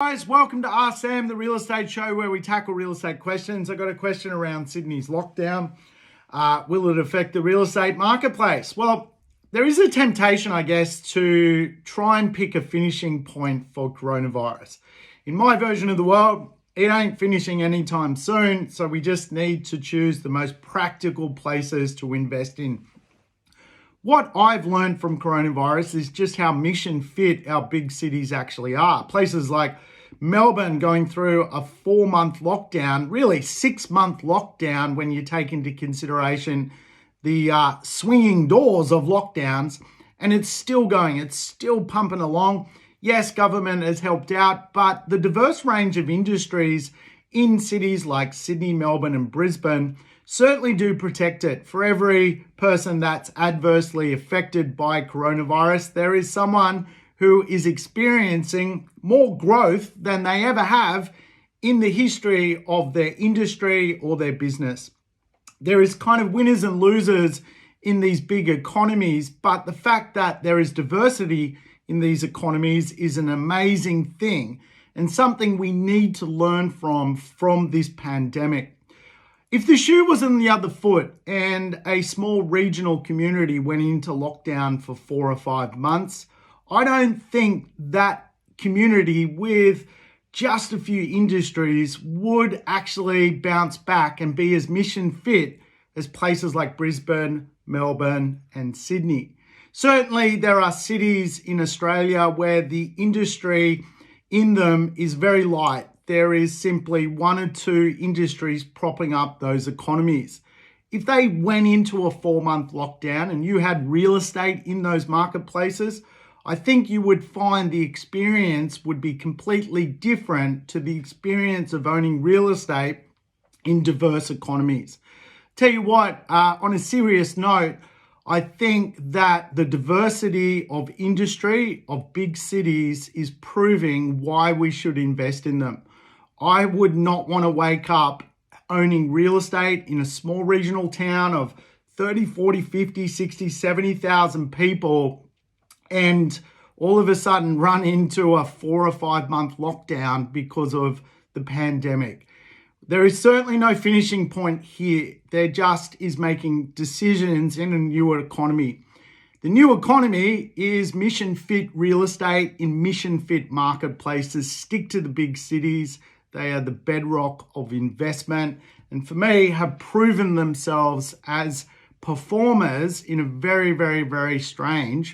Guys, welcome to Ask Sam, the real estate show where we tackle real estate questions. I got a question around Sydney's lockdown. Will it affect the real estate marketplace? Well, there is a temptation, I guess, to try and pick a finishing point for coronavirus. In my version of the world, it ain't finishing anytime soon, so we just need to choose the most practical places to invest in. What I've learned from coronavirus is just how mission fit our big cities actually are. Places like Melbourne going through a 4-month lockdown, really 6-month lockdown when you take into consideration the swinging doors of lockdowns, and it's still going, it's still pumping along. Yes, government has helped out, but the diverse range of industries in cities like Sydney, Melbourne, and Brisbane certainly do protect it. For every person that's adversely affected by coronavirus, there is someone who is experiencing more growth than they ever have in the history of their industry or their business. There is kind of winners and losers in these big economies, but the fact that there is diversity in these economies is an amazing thing and something we need to learn from this pandemic. If the shoe was on the other foot and a small regional community went into lockdown for 4 or 5 months, I don't think that community with just a few industries would actually bounce back and be as mission fit as places like Brisbane, Melbourne, and Sydney. Certainly, there are cities in Australia where the industry in them is very light. There is simply 1 or 2 industries propping up those economies. If they went into a 4-month lockdown and you had real estate in those marketplaces, I think you would find the experience would be completely different to the experience of owning real estate in diverse economies. Tell you what, on a serious note, I think that the diversity of industry of big cities is proving why we should invest in them. I would not want to wake up owning real estate in a small regional town of 30, 40, 50, 60, 70,000 people and all of a sudden run into a 4 or 5 month lockdown because of the pandemic. There is certainly no finishing point here. There just is making decisions in a newer economy. The new economy is mission fit real estate in mission fit marketplaces. Stick to the big cities. They are the bedrock of investment, and for me have proven themselves as performers in a very, very, very strange